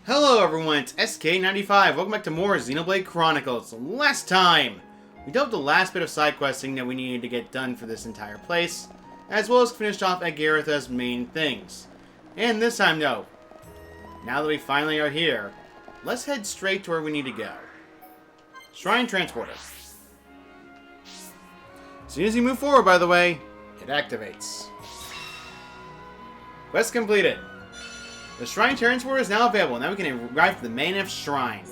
Hello everyone, it's SK95. Welcome back to more Xenoblade Chronicles. Last time, we dealt with the last bit of side questing that we needed to get done for this entire place, as well as finished off Agartha's main things. And this time, no. Now that we finally are here, let's head straight to where we need to go. Shrine Transporter. As soon as you move forward, by the way, it activates. Quest completed. The Shrine Transporter is now available. Now we can arrive to the Meyneth Shrine.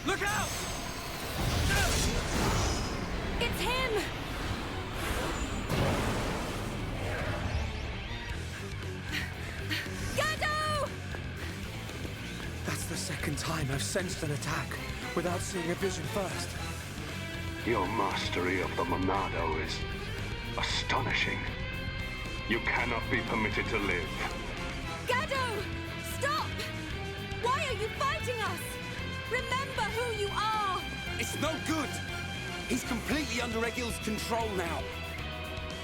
Look out! It's him! Gado! That's the second time I've sensed an attack without seeing a vision first. Your mastery of the Monado is astonishing. You cannot be permitted to live. Gado! Stop! Why are you fighting us? Remember who you are! It's no good! He's completely under Egil's control now.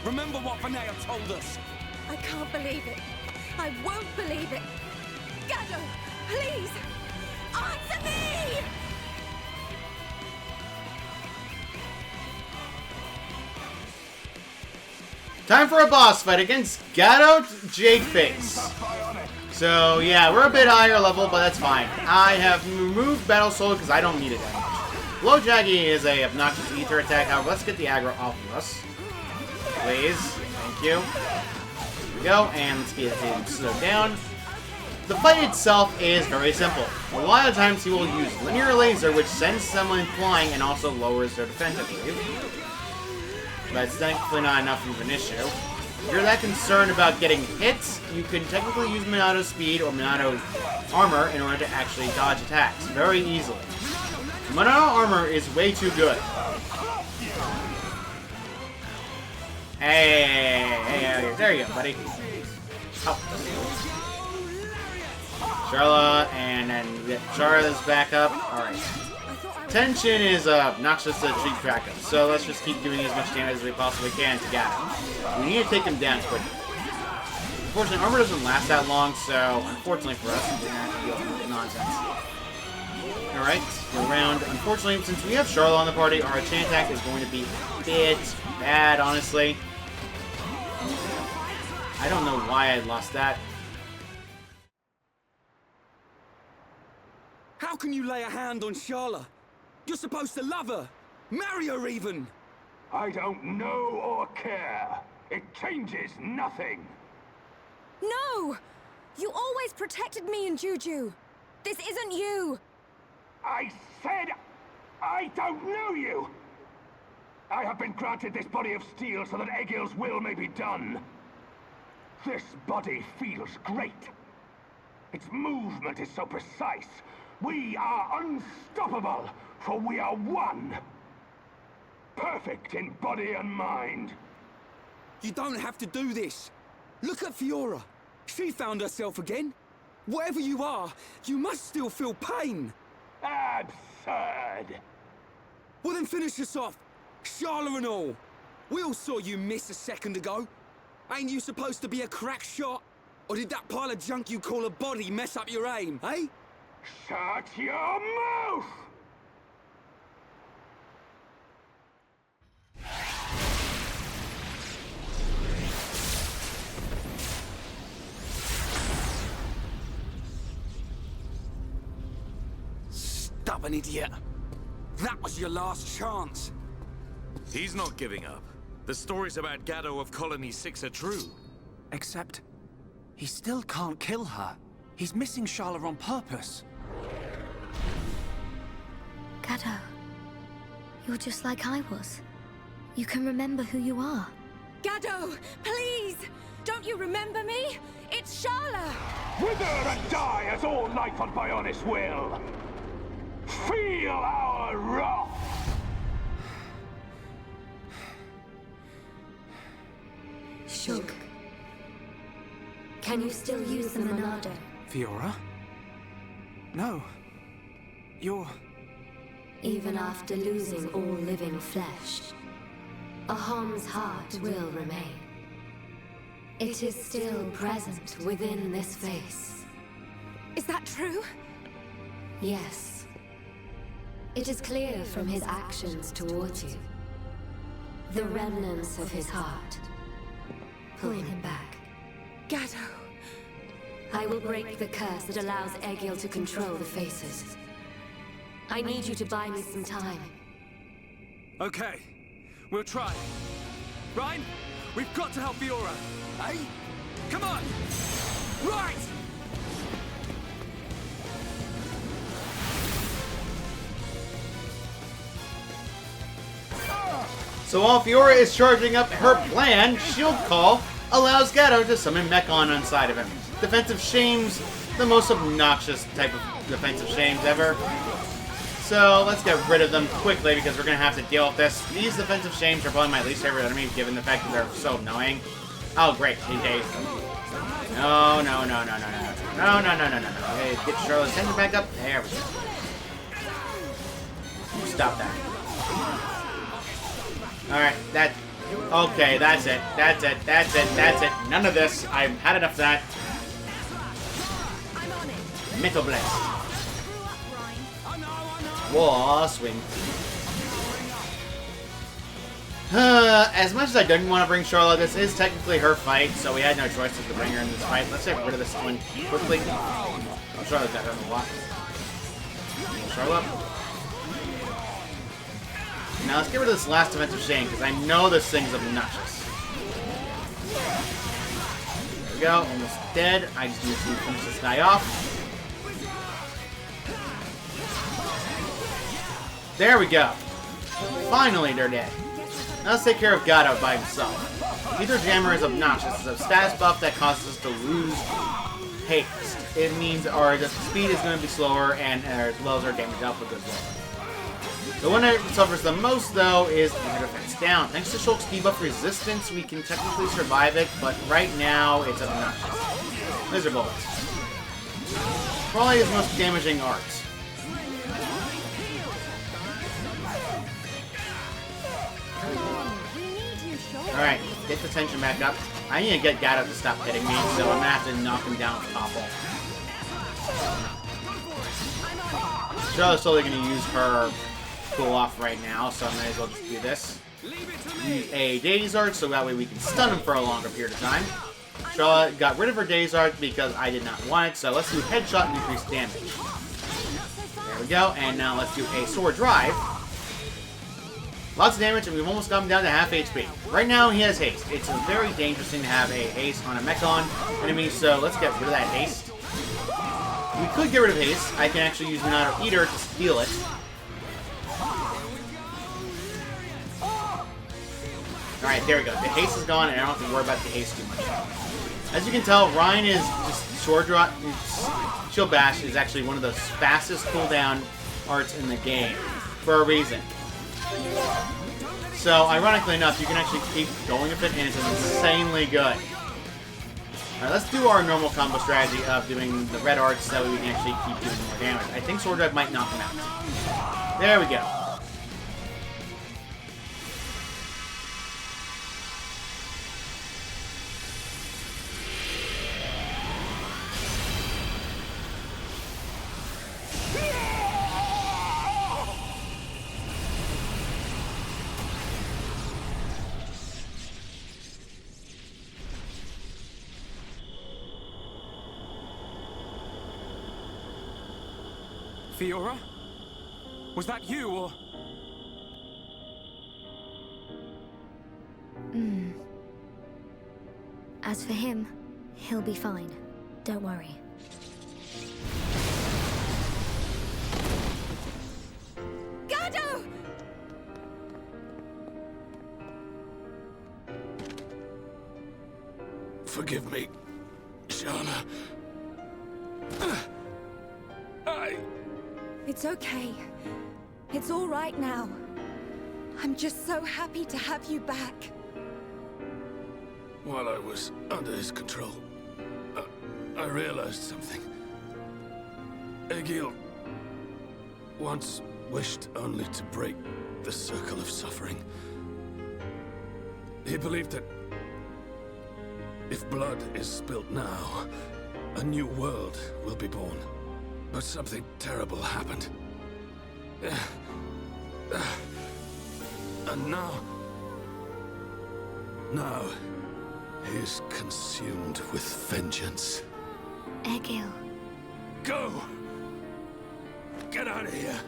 Remember what Vanea told us. I can't believe it. I won't believe it. Gado, please! Answer me! Time for a boss fight against Gado Jakeface. So yeah, we're a bit higher level, but that's fine. I have removed Battle Soul because I don't need it that much. Blow Jaggy is a obnoxious ether attack. However, let's get the aggro off of us. Please. Thank you. There we go, and let's get him slowed down. The fight itself is very simple. A lot of times he will use linear laser, which sends someone flying and also lowers their defense, I believe. But it's definitely not enough of an issue. If you're that concerned about getting hits, you can technically use Monado's speed or Monado's armor in order to actually dodge attacks very easily. Monado armor is way too good. Hey, there you go, buddy. Oh. Charla, and then Charla's back up. Alright. Tension is obnoxious to keep track of, so let's just keep doing as much damage as we possibly can to get him. We need to take him down quickly. Unfortunately, armor doesn't last that long, so unfortunately for us, we're going to have to deal with nonsense. Alright, go around. Unfortunately, since we have Charlotte on the party, our chain attack is going to be a bit bad, honestly. I don't know why I lost that. How can you lay a hand on Charla? You're supposed to love her! Marry her even! I don't know or care. It changes nothing. No! You always protected me and Juju. This isn't you. I said I don't know you. I have been granted this body of steel so that Egil's will may be done. This body feels great. Its movement is so precise. We are unstoppable, for we are one. Perfect in body and mind. You don't have to do this. Look at Fiora. She found herself again. Whatever you are, you must still feel pain. Absurd. Well then finish us off. Charla and all. We all saw you miss a second ago. Ain't you supposed to be a crack shot? Or did that pile of junk you call a body mess up your aim, eh? Shut your mouth! Stubborn idiot. That was your last chance. He's not giving up. The stories about Gado of Colony 6 are true. Except, he still can't kill her. He's missing Charla on purpose. Gado, you're just like I was. You can remember who you are. Gado, please! Don't you remember me? It's Charla! Wither and die as all life on Bionos will! Feel our wrath! Shulk, can you still use the Monado? Fiora? No. You're... even after losing all living flesh. Ahom's heart will remain. It is still present within this face. Is that true? Yes. It is clear from his actions towards you. The remnants of his heart. Pull him back. Gado. I will break the curse that allows Egil to control the faces. I need you to buy me some time. Okay, we'll try. Ryan, we've got to help Fiora. Hey? Come on! Right! So while Fiora is charging up her plan, Shield Call allows Gado to summon Mechon on side of him. Defensive Shames, the most obnoxious type of defensive Shames ever. So let's get rid of them quickly because we're going to have to deal with this. These defensive Shames are probably my least favorite enemy given the fact that they're so annoying. Oh great, he dazed them. No. Okay, get Charlotte's attention back up. There we go. Stop that. Alright, okay, that's it. None of this. I've had enough of that. I'm on it. Mental Blast. Screw up, Ryan. Whoa, swing. As much as I didn't want to bring Charlotte, this is technically her fight, so we had no choice to bring her in this fight. Let's get rid of this one quickly. Oh, Charlotte's got her a lot. Charlotte. Now let's get rid of this last defensive Shane, because I know this thing's obnoxious. There we go, almost dead. I just need to finish this guy off. There we go. Finally, they're dead. Now let's take care of Gado by himself. Ether Jammer is obnoxious. It's a status buff that causes us to lose haste. It means our speed is going to be slower, and as well as our damage output goes lower. The one that suffers the most, though, is Ether Defense down. Thanks to Shulk's debuff resistance, we can technically survive it, but right now, it's obnoxious. Laser bullets. Probably his most damaging art. Alright, get the tension back up. I need to get Gado to stop hitting me, so I'm gonna have to knock him down with Topple. Charlotte's totally gonna use her cool off right now, so I might as well just do this. Use a Daze Art, so that way we can stun him for a longer period of time. Charlotte got rid of her Daze Art because I did not want it, so let's do Headshot and increase damage. There we go, and now let's do a Sword Drive. Lots of damage, and we've almost got him down to half HP. Right now, he has haste. It's a very dangerous thing to have a haste on a Mechon enemy, so let's get rid of that haste. We could get rid of haste. I can actually use Minato Eater to steal it. Alright, there we go. The haste is gone, and I don't have to worry about the haste too much. As you can tell, Ryan is just Shield Bash is actually one of the fastest cooldown arts in the game, for a reason. So, ironically enough, you can actually keep going with it, and it's insanely good. Alright, let's do our normal combo strategy of doing the red arts so we can actually keep doing more damage. I think Sword Drive might knock him out. There we go. Fiora? Was that you, or...? As for him, he'll be fine. Don't worry. Gado! Forgive me, Shana. It's okay. It's all right now. I'm just so happy to have you back. While I was under his control, I realized something. Egil once wished only to break the circle of suffering. He believed that if blood is spilt now, a new world will be born. But something terrible happened. And now he's consumed with vengeance. Egil. Go! Get out of here!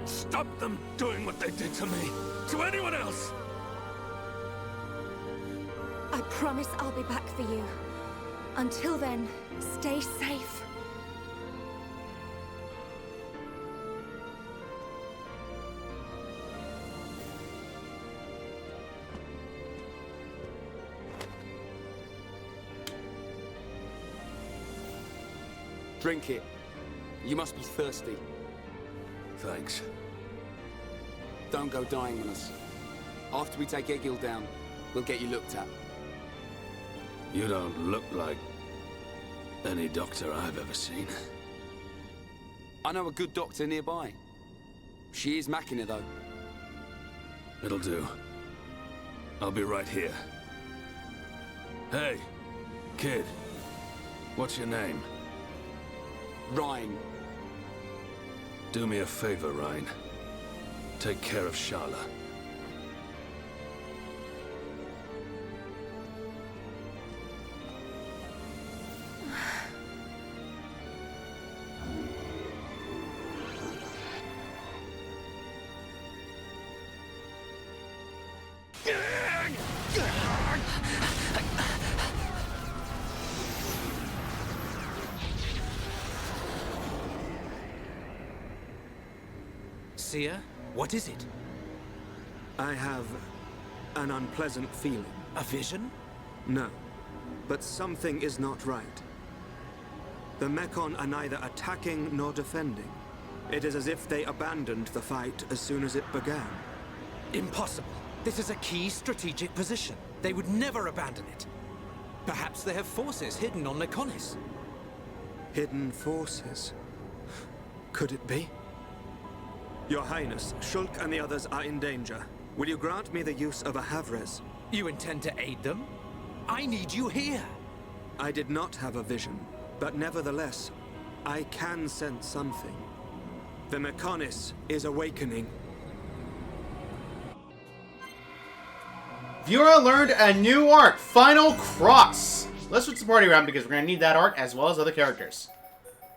Stop them doing what they did to me! To anyone else! I promise I'll be back for you. Until then, stay safe. Drink it. You must be thirsty. Thanks. Don't go dying on us. After we take Egil down, we'll get you looked at. You don't look like any doctor I've ever seen. I know a good doctor nearby. She is Machina, though. It'll do. I'll be right here. Hey, kid. What's your name? Rhine. Do me a favor, Rhine. Take care of Sharla. Seer, what is it? I have an unpleasant feeling. A vision? No, but something is not right. The Mechon are neither attacking nor defending. It is as if they abandoned the fight as soon as it began. Impossible. This is a key strategic position. They would never abandon it. Perhaps they have forces hidden on Mechonis. Hidden forces? Could it be? Your Highness, Shulk and the others are in danger. Will you grant me the use of a Havres? You intend to aid them? I need you here. I did not have a vision, but nevertheless, I can sense something. The Mechonis is awakening. Viewer learned a new art, Final Cross. Let's switch the party around because we're going to need that art as well as other characters.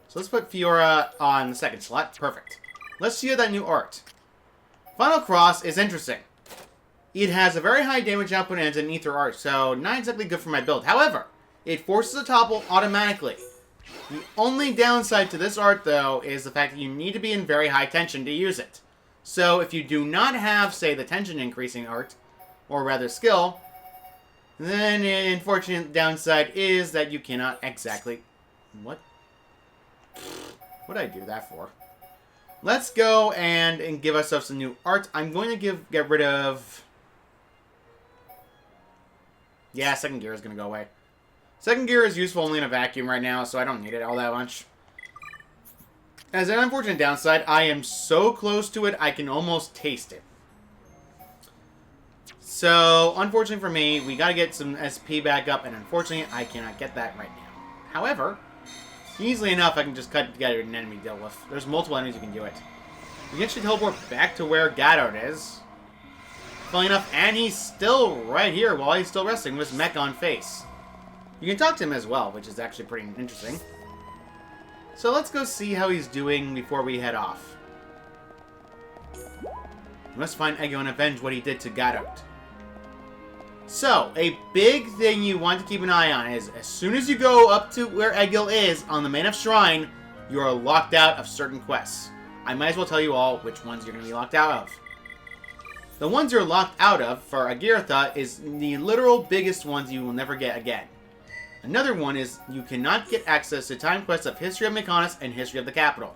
So let's put Fiora on the second slot. Perfect. Let's see that new art. Final Cross is interesting. It has a very high damage output and it's an ether art, so not exactly good for my build. However, it forces a topple automatically. The only downside to this art, though, is the fact that you need to be in very high tension to use it. So if you do not have, say, the tension increasing art, or rather skill, then an unfortunate downside is that you cannot exactly... What? What did I do that for? Let's go and give ourselves some new art. I'm going to get rid of... Yeah, second gear is going to go away. Second gear is useful only in a vacuum right now, so I don't need it all that much. As an unfortunate downside, I am so close to it, I can almost taste it. So, unfortunately for me, we got to get some SP back up, and unfortunately, I cannot get that right now. However... easily enough, I can just cut together an enemy to deal with. There's multiple enemies you can do it. You can actually teleport back to where Gaddard is. Funny enough, and he's still right here while he's still resting with his mech on face. You can talk to him as well, which is actually pretty interesting. So let's go see how he's doing before we head off. We must find Egil and avenge what he did to Gaddard. So, a big thing you want to keep an eye on is, as soon as you go up to where Egil is on the Meyneth Shrine, you are locked out of certain quests. I might as well tell you all which ones you're going to be locked out of. The ones you're locked out of for Agartha is the literal biggest ones you will never get again. Another one is you cannot get access to time quests of History of Mechonis and History of the Capital.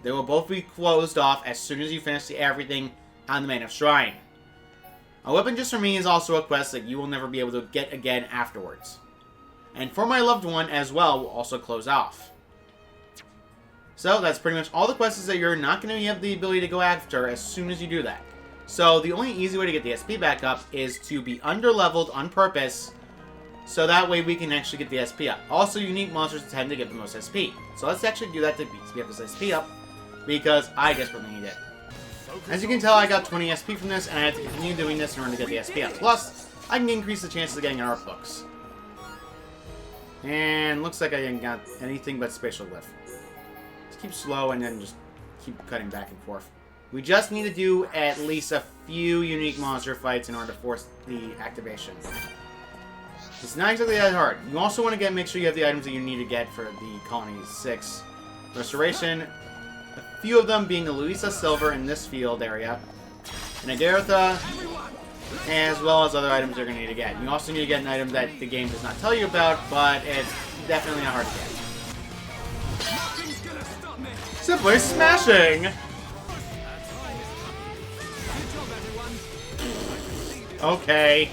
They will both be closed off as soon as you finish everything on the Meyneth Shrine. A Weapon Just For Me is also a quest that you will never be able to get again afterwards. And For My Loved One as well will also close off. So that's pretty much all the quests that you're not going to have the ability to go after as soon as you do that. So the only easy way to get the SP back up is to be underleveled on purpose, so that way we can actually get the SP up. Also, unique monsters tend to get the most SP. So let's actually do that to get this SP up, because I desperately need it. As you can tell, I got 20 SP from this, and I have to continue doing this in order to get the SP up. Plus, I can increase the chances of getting art books. And looks like I didn't got anything but spatial glyph. Just keep slow and then just keep cutting back and forth. We just need to do at least a few unique monster fights in order to force the activation. It's not exactly that hard. You also want to make sure you have the items that you need to get for the Colony 6 restoration. A few of them being the Luisa Silver in this field area, and Agartha, as well as other items you're going to need to get. You also need to get an item that the game does not tell you about, but it's definitely not hard to get. Simply smashing! Okay.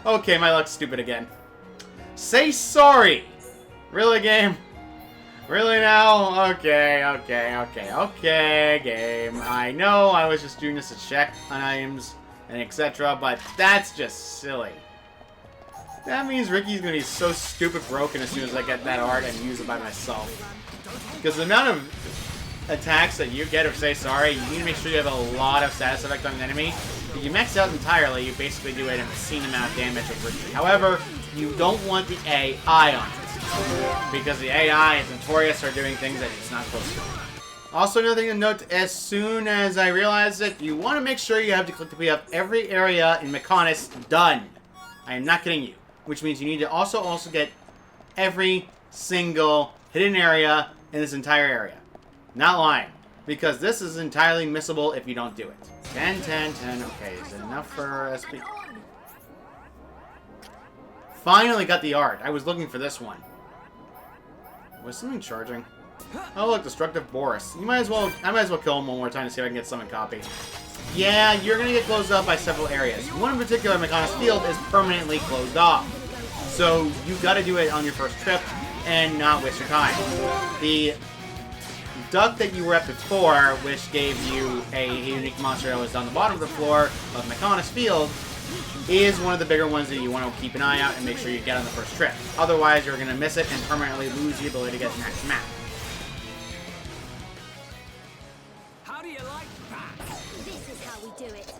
Okay, my luck's stupid again. Say sorry! Really, game? Really now? Okay, game. I know I was just doing this to check on items and etc., but that's just silly. That means Ricky's gonna be so stupid broken as soon as I get that art and use it by myself. Because the amount of attacks that you get of Say Sorry, you need to make sure you have a lot of status effect on an enemy. If you max out entirely, you basically do an obscene amount of damage with Ricky. However, you don't want the AI on it, because the AI is notorious for doing things that it's not supposed to. Also, another thing to note, as soon as I realized it, you want to make sure you have to click the PDF every area in Meyneth done. I am not kidding you. Which means you need to also get every single hidden area in this entire area. Not lying. Because this is entirely missable if you don't do it. 10, 10, 10. Okay, is it enough for SP? Finally got the art. I was looking for this one. Was something charging? Oh look, Destructive Boris. I might as well kill him one more time to see if I can get summon copy. Yeah, you're gonna get closed off by several areas. One in particular, Meyneth Field, is permanently closed off. So you gotta do it on your first trip and not waste your time. The duck that you were at before, which gave you a unique monster that was on the bottom of the floor of Meyneth Field, is one of the bigger ones that you want to keep an eye out and make sure you get on the first trip. Otherwise, you're going to miss it and permanently lose the ability to get the next map. How do you like that? This is how we do it.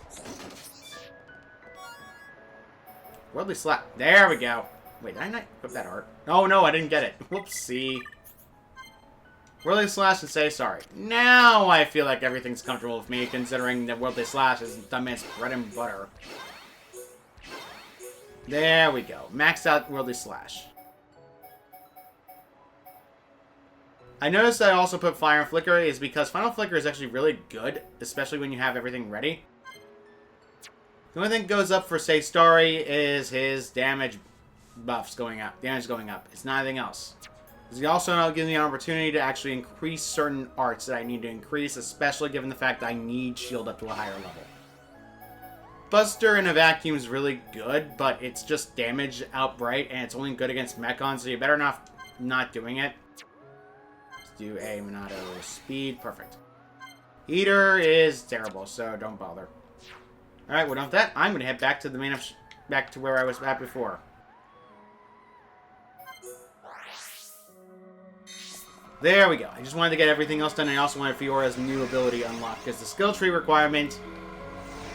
Worldly Slap. There we go. Wait, did I not equip that art? Oh, no, I didn't get it. Whoopsie. Worldly Slash and Say Sorry. Now I feel like everything's comfortable with me, considering that Worldly Slash is Dumbman's bread and butter. There we go. Maxed out Worldly Slash. I noticed I also put Fire and Flicker is because Final Flicker is actually really good, especially when you have everything ready. The only thing that goes up for Say Sorry is his damage buffs going up. Damage going up. It's not anything else. He also gives me an opportunity to actually increase certain arts that I need to increase, especially given the fact that I need shield up to a higher level. Buster in a vacuum is really good, but it's just damage outright, and it's only good against Mechon, so you better not doing it. Let's do a Monado speed. Perfect. Eater is terrible, so don't bother. Alright, we're done with that. I'm going to head back to the back to where I was at before. There we go. I just wanted to get everything else done. I also wanted Fiora's new ability unlocked, because the skill tree requirement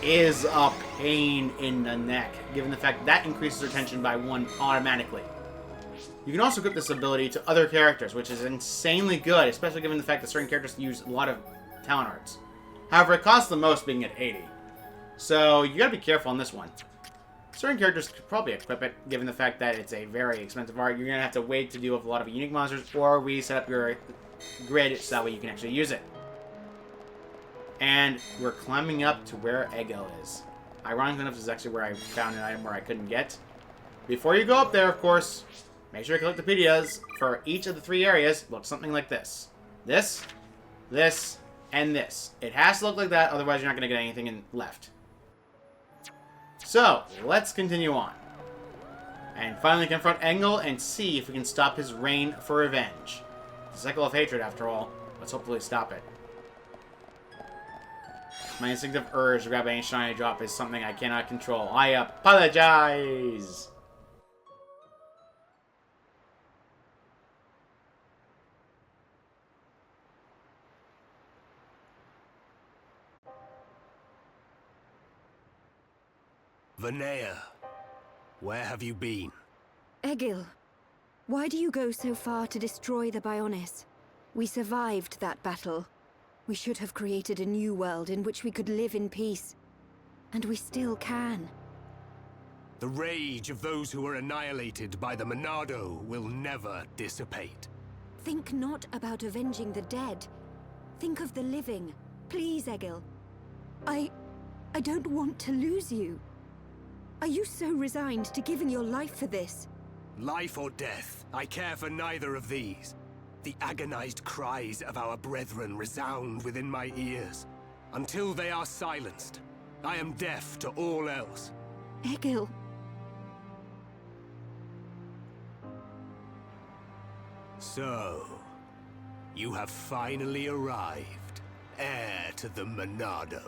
is a pain in the neck, given the fact that increases retention by 1 automatically. You can also equip this ability to other characters, which is insanely good, especially given the fact that certain characters use a lot of talent arts. However, it costs the most being at 80. So you gotta be careful on this one. Certain characters could probably equip it, given the fact that it's a very expensive art. You're gonna have to wait to deal with a lot of unique monsters, or reset up your grid so that way you can actually use it. And we're climbing up to where Egil is. Ironically enough, this is actually where I found an item where I couldn't get. Before you go up there, of course, make sure you collect the PDAs for each of the 3 areas. Look something like this. This, this, and this. It has to look like that, otherwise you're not going to get anything left. So, let's continue on. And finally confront Egil and see if we can stop his reign for revenge. It's a cycle of hatred, after all. Let's hopefully stop it. My instinctive urge to grab any shiny drop is something I cannot control. I apologize! Vanea, where have you been? Egil, why do you go so far to destroy the Bionis? We survived that battle. We should have created a new world in which we could live in peace. And we still can. The rage of those who were annihilated by the Monado will never dissipate. Think not about avenging the dead. Think of the living. Please, Egil. I don't want to lose you. Are you so resigned to giving your life for this? Life or death, I care for neither of these. The agonized cries of our brethren resound within my ears. Until they are silenced, I am deaf to all else. Egil. So, you have finally arrived, heir to the Monado.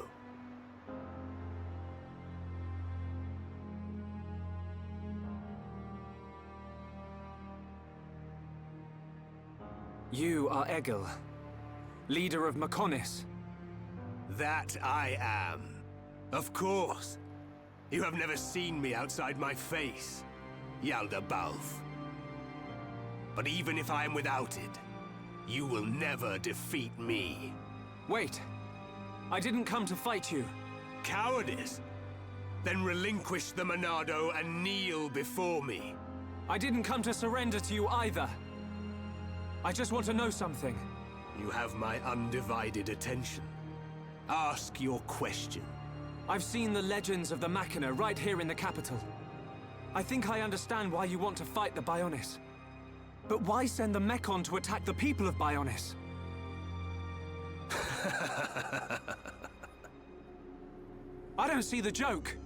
You are Egil, leader of Mekonis. That I am. Of course. You have never seen me outside my face, Yalda Balf. But even if I am without it, you will never defeat me. Wait. I didn't come to fight you. Cowardice? Then relinquish the Monado and kneel before me. I didn't come to surrender to you either. I just want to know something. You have my undivided attention. Ask your question. I've seen the legends of the Machina right here in the capital. I think I understand why you want to fight the Bionis. But why send the Mechon to attack the people of Bionis? I don't see the joke.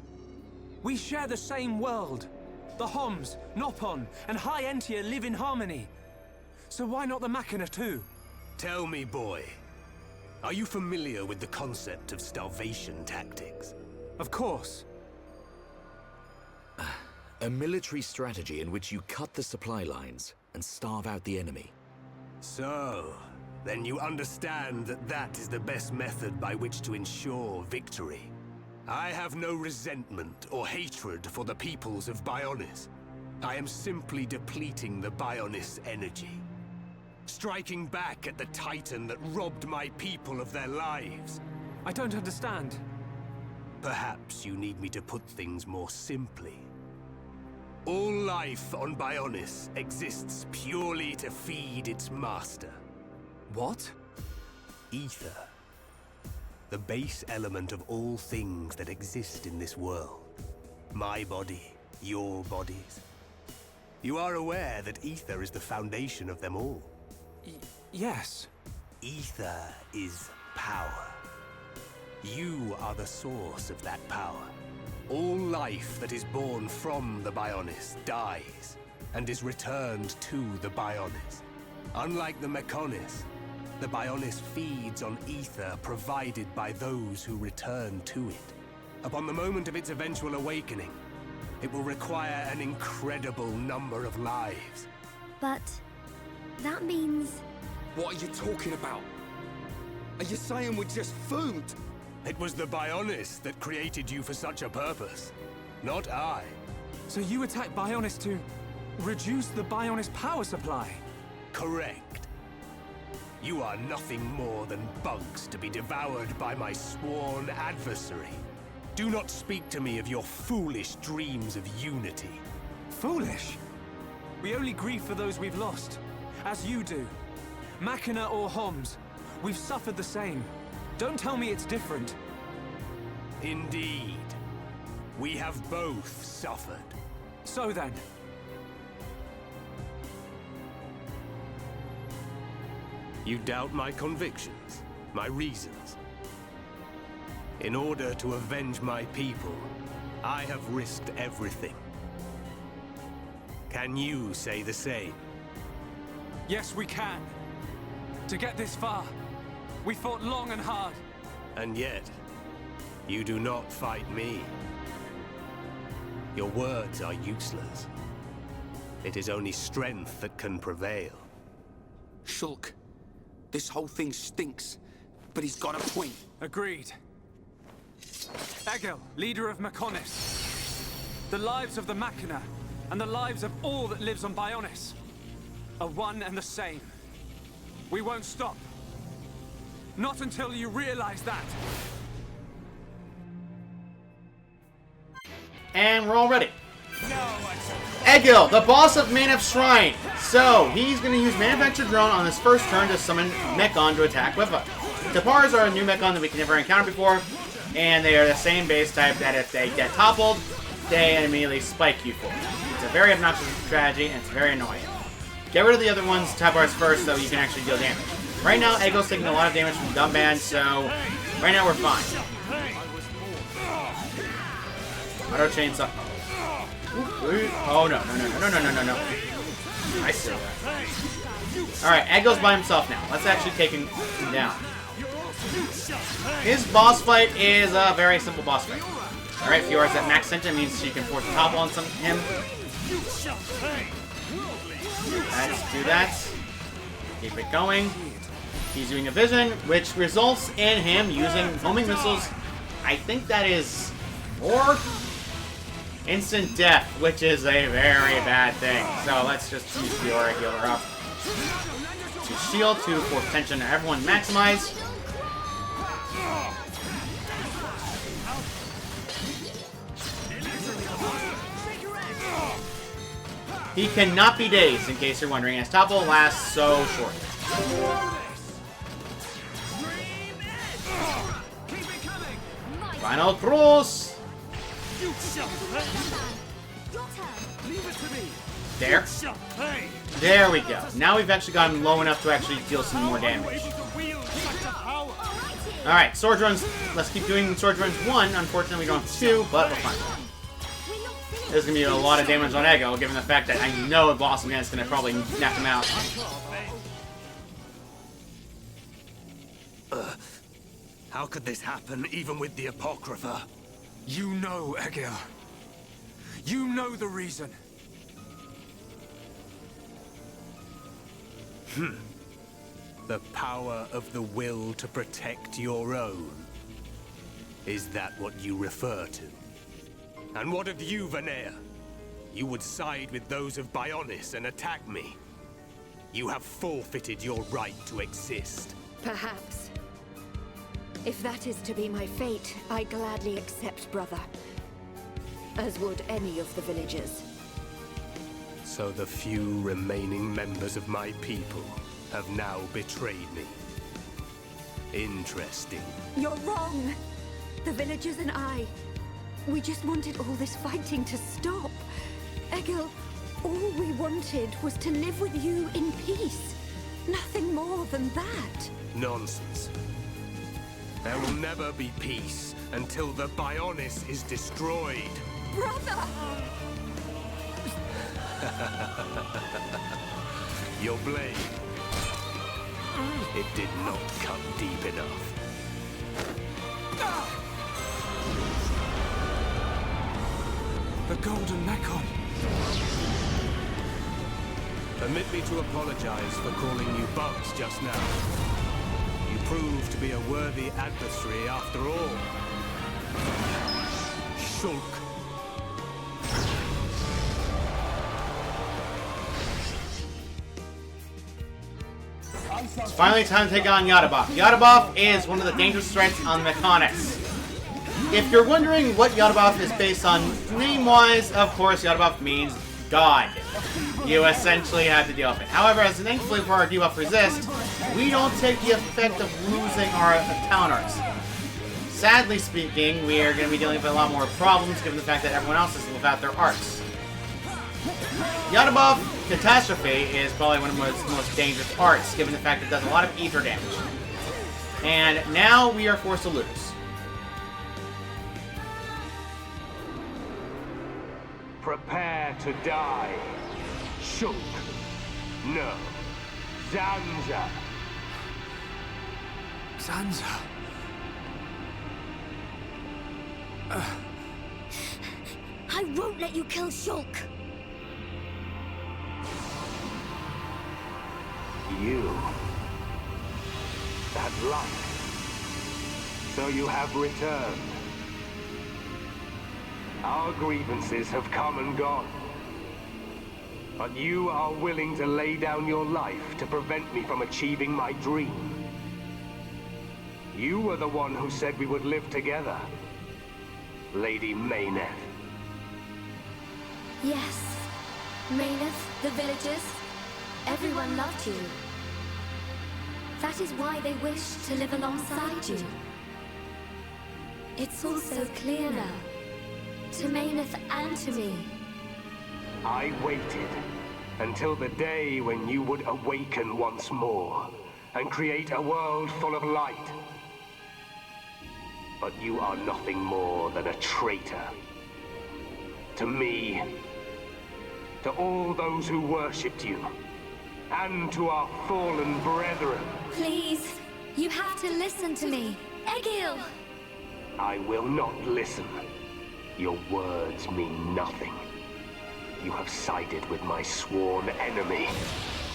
We share the same world. The Homs, Nopon, and High Entia live in harmony. So why not the Machina too? Tell me, boy. Are you familiar with the concept of starvation tactics? Of course. A military strategy in which you cut the supply lines and starve out the enemy. So, then you understand that that is the best method by which to ensure victory. I have no resentment or hatred for the peoples of Bionis. I am simply depleting the Bionis energy. Striking back at the Titan that robbed my people of their lives. I don't understand. Perhaps you need me to put things more simply. All life on Bionis exists purely to feed its master. What? Ether. The base element of all things that exist in this world. My body, your bodies. You are aware that ether is the foundation of them all. Yes. Ether is power. You are the source of that power. All life that is born from the Bionis dies, and is returned to the Bionis. Unlike the Mekonis, the Bionis feeds on ether provided by those who return to it. Upon the moment of its eventual awakening, it will require an incredible number of lives. But that means... What are you talking about? Are you saying we're just food? It was the Bionis that created you for such a purpose, not I. So you attack Bionis to reduce the Bionis power supply? Correct. You are nothing more than bugs to be devoured by my sworn adversary. Do not speak to me of your foolish dreams of unity. Foolish? We only grieve for those we've lost, as you do. Machina or Homs, we've suffered the same. Don't tell me it's different. Indeed. We have both suffered. So then. You doubt my convictions, my reasons. In order to avenge my people, I have risked everything. Can you say the same? Yes, we can. To get this far, we fought long and hard. And yet, You do not fight me. Your words are useless. It is only strength that can prevail. Shulk, this whole thing stinks, but he's got a point. Agreed. Egil, leader of Mechonis. The lives of the Machina and the lives of all that lives on Bionis are one and the same. We won't stop. Not until you realize that. And we're all ready. Egil, the boss of Meyneth Shrine. So, he's going to use Manufactured Drone on his first turn to summon Mechon to attack with us. Tapars are a new Mechon that we can never encounter before, and they are the same base type that if they get toppled, they immediately spike you for it. It's a very obnoxious strategy, and it's very annoying. Get rid of the other ones, Tapars first, so you can actually deal damage. Right now, Egil's taking a lot of damage from Dumbband, so right now we're fine. Auto chainsaw. Oh no. I see that. Alright, Egil's by himself now. Let's actually take him down. His boss fight is a very simple boss fight. Alright, Fiora's at max center means she can force a topple on him. Let's do that. Keep it going. He's doing a vision, which results in him using homing missiles. I think that is 4 instant death, which is a very bad thing. So let's just use Fiora, heal her up. To shield, to force tension, everyone maximize. He cannot be dazed, in case you're wondering, as Topple lasts so short. Final cross! There. There we go. Now we've actually got him low enough to actually deal some more damage. Alright, sword runs. Let's keep doing sword runs 1. Unfortunately, we don't have 2, but we're fine. There's going to be a lot of damage on Egil, given the fact that I know a boss man is going to probably knock him out. How could this happen, even with the Apocrypha? You know, Egil. You know the reason. The power of the will to protect your own. Is that what you refer to? And what of you, Vanea? You would side with those of Bionis and attack me. You have forfeited your right to exist. Perhaps. If that is to be my fate, I gladly accept, brother. As would any of the villagers. So the few remaining members of my people have now betrayed me. Interesting. You're wrong! The villagers and I, we just wanted all this fighting to stop. Egil, all we wanted was to live with you in peace. Nothing more than that. Nonsense. There will never be peace until the Bionis is destroyed. Brother! Your blade. It did not cut deep enough. The Golden Mechon. Permit me to apologize for calling you bugs just now. You proved to be a worthy adversary after all. Shulk. It's finally time to take on Yadaboff. Yadaboff is one of the dangerous threats on Mechonis. If you're wondering what Yadaboff is based on name-wise, of course Yadaboff means God. You essentially have to deal with it. However, as thankfully for our debuff resist, we don't take the effect of losing our counters. Sadly speaking, we are going to be dealing with a lot more problems given the fact that everyone else is without their arts. Yadaboff Catastrophe is probably one of the most dangerous arts, given the fact that it does a lot of ether damage. And now we are forced to lose. Prepare to die. Shulk. No. Zanza. Zanza. I won't let you kill Shulk. You. That light. So you have returned. Our grievances have come and gone. But you are willing to lay down your life to prevent me from achieving my dream. You were the one who said we would live together, Lady Meyneth. Yes. Meyneth, the villagers, everyone loved you. That is why they wished to live alongside you. It's all so clear now. To Meyneth and to me. I waited until the day when you would awaken once more and create a world full of light. But you are nothing more than a traitor. To me, to all those who worshipped you, and to our fallen brethren. Please, you have to listen to me. Egil! I will not listen. Your words mean nothing. You have sided with my sworn enemy.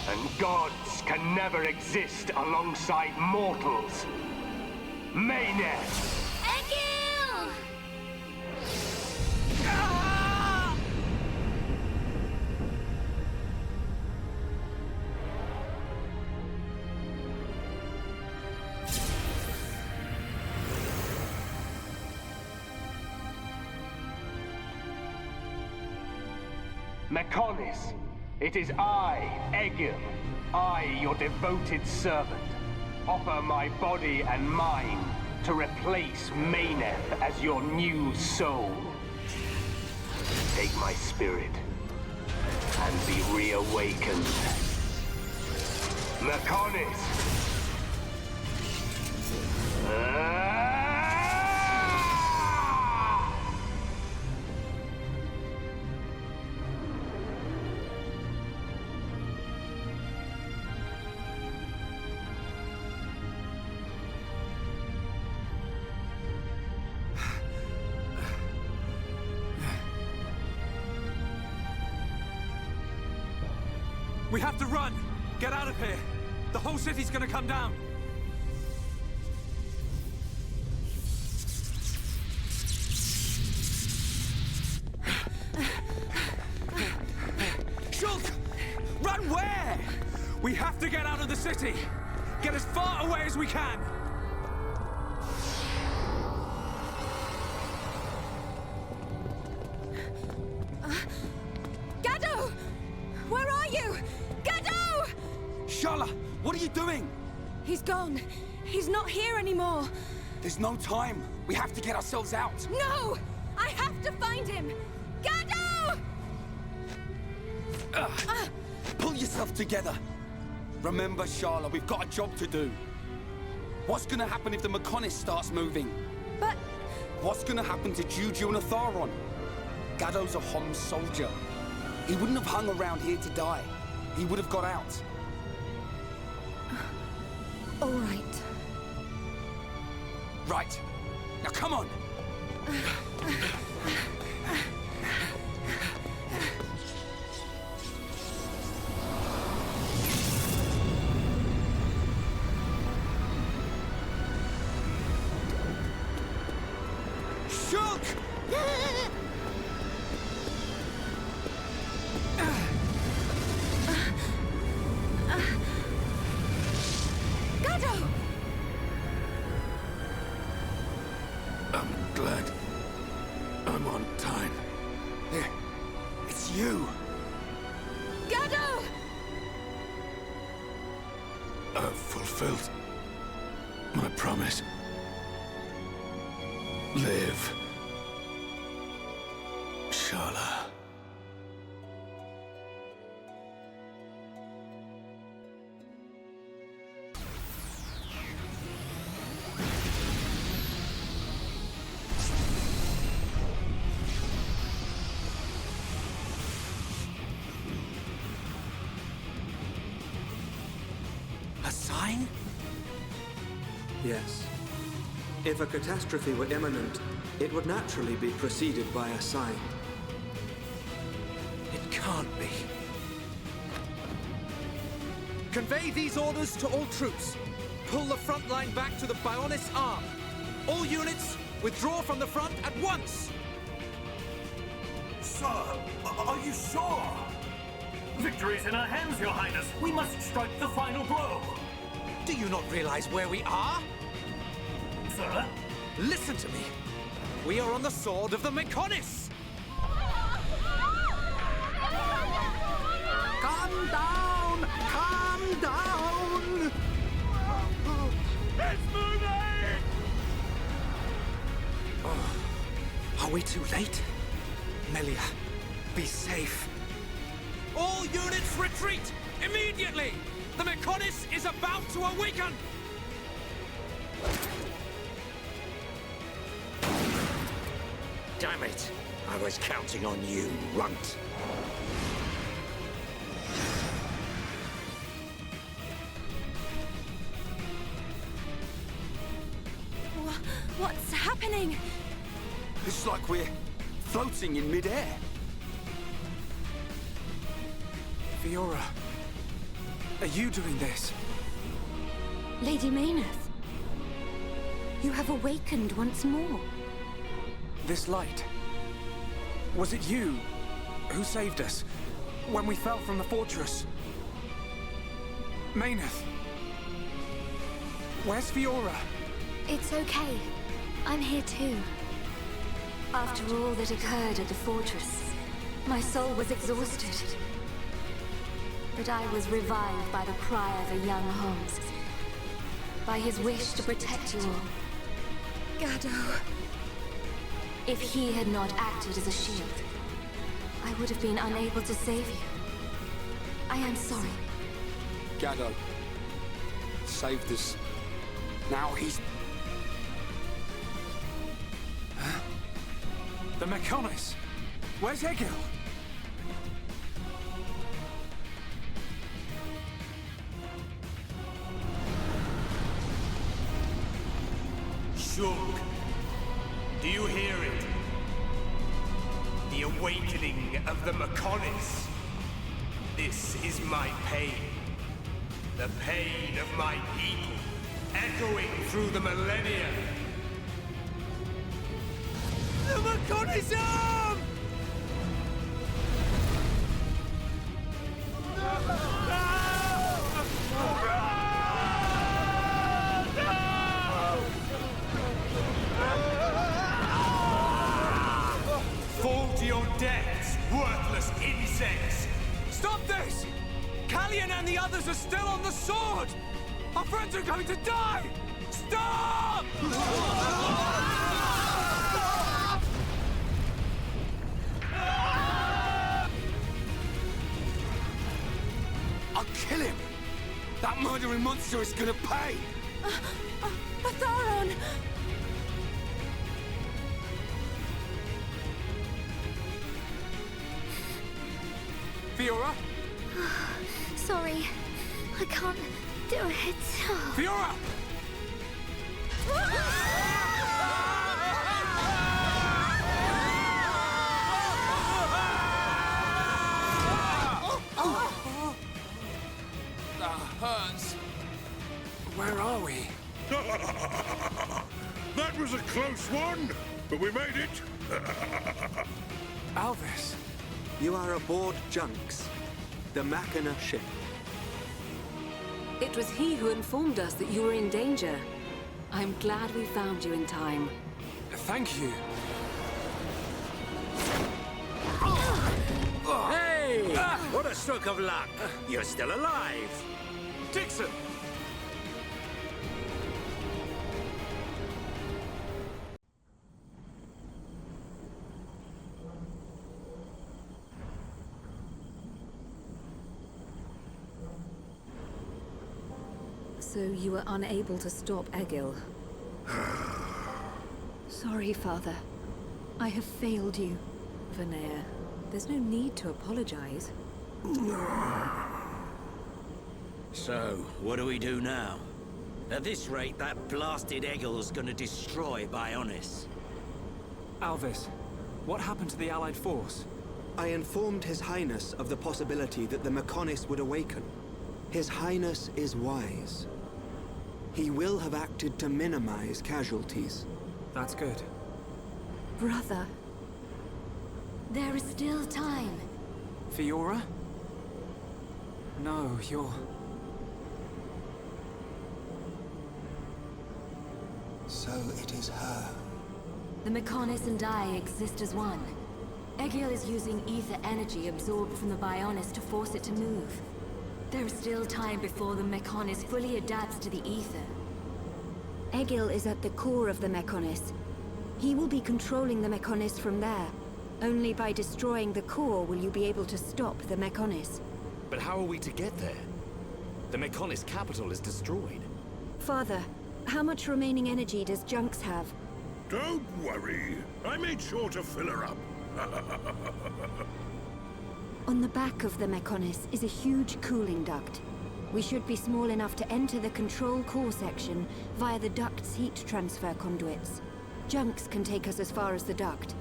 And gods can never exist alongside mortals. Meyneth! Egil! Meyneth, it is I, Egil, I, your devoted servant, offer my body and mind to replace Meyneth as your new soul. Take my spirit and be reawakened. Meyneth! We have to run! Get out of here! The whole city's gonna come down! Shulk! Run where? We have to get out of the city! Get as far away as we can! Gado! Where are you? Gado! Shala, what are you doing? He's gone. He's not here anymore. There's no time. We have to get ourselves out. No! I have to find him! Gado! Pull yourself together. Remember, Shala, we've got a job to do. What's gonna happen if the Meyneth starts moving? But... What's gonna happen to Juju and Atharon? Gado's a Homs soldier. He wouldn't have hung around here to die. He would have got out. All right. Right. Now come on! Shulk! Gado! I'm glad I'm on time. Here, it's you. Gado! I've fulfilled my promise. Live, Shala. A sign? Yes. If a catastrophe were imminent, it would naturally be preceded by a sign. It can't be. Convey these orders to all troops. Pull the front line back to the Bionis arm. All units, withdraw from the front at once! Sir, are you sure? Victory's in our hands, Your Highness. We must strike the final blow. Do you not realize where we are? Sir? Listen to me. We are on the sword of the Meyneth. Calm down! Calm down! It's moving! Are we too late? Melia, be safe. All units retreat! Immediately! The Meyneth is about to awaken! Damn it! I was counting on you, runt. What's happening? It's like we're floating in midair. Fiora, are you doing this? Lady Meyneth, you have awakened once more. This light. Was it you who saved us when we fell from the fortress? Meyneth, where's Fiora? It's okay. I'm here too. After all that occurred at the fortress, my soul was exhausted. But I was revived by the cry of a young Holmes, by his wish to protect you all. Gado. If he had not acted as a shield, I would have been unable to save you. I am sorry. Gado saved us. Now he's... The Meyneth. Where's Egil? Shulk, do you hear it? The awakening of the Meyneth. This is my pain. The pain of my people, echoing through the millennia. The Meyneth's arm! Fall to your deaths, worthless insects! Stop this! Callian and the others are still on the sword! Our friends are going to die! Stop! I'll kill him! That murdering monster is gonna pay! Atharon! Fiora? Sorry, I can't do it. Fiora! That hurts. Where are we? That was a close one, but we made it. Alvis. You are aboard Junks, the Machina ship. It was he who informed us that you were in danger. I'm glad we found you in time. Thank you. Hey! What a stroke of luck! You're still alive! Dixon! So you were unable to stop Egil. Sorry, Father. I have failed you. Vanea, there's no need to apologize. So, what do we do now? At this rate, that blasted Egil's gonna destroy Bionis. Alvis, what happened to the Allied force? I informed His Highness of the possibility that the Mechonis would awaken. His Highness is wise. He will have acted to minimize casualties. That's good. Brother. There is still time. Fiora? No, you're... So it is her. The Mechonis and I exist as one. Egil is using ether energy absorbed from the Bionis to force it to move. There is still time before the Mechonis fully adapts to the ether. Egil is at the core of the Mechonis. He will be controlling the Mechonis from there. Only by destroying the core will you be able to stop the Mechonis. But how are we to get there? The Mechonis capital is destroyed. Father, how much remaining energy does Junks have? Don't worry. I made sure to fill her up. On the back of the Mechonis is a huge cooling duct. We should be small enough to enter the control core section via the duct's heat transfer conduits. Junks can take us as far as the duct.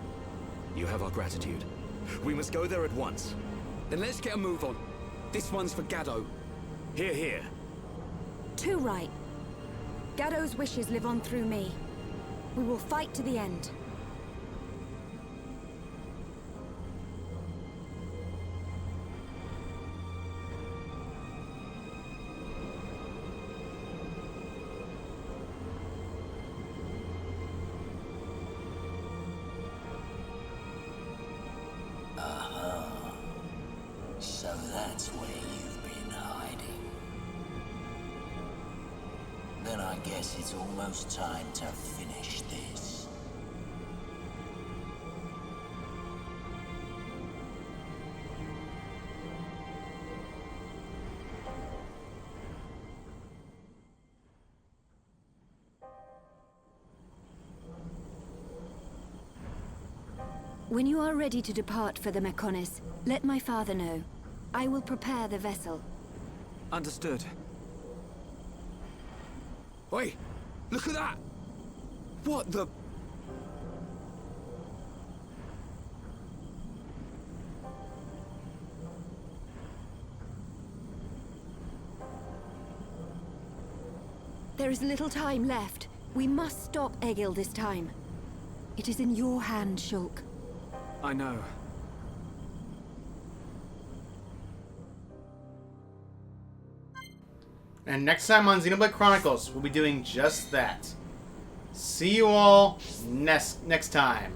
You have our gratitude. We must go there at once. Then let's get a move on. This one's for Gado. Here, here. Too right. Gado's wishes live on through me. We will fight to the end. So that's where you've been hiding. Then I guess it's almost time to finish this. When you are ready to depart for the Mechonis, let my father know. I will prepare the vessel. Understood. Oi! Look at that! What the... There is little time left. We must stop Egil this time. It is in your hand, Shulk. I know. And next time on Xenoblade Chronicles, we'll be doing just that. See you all next time.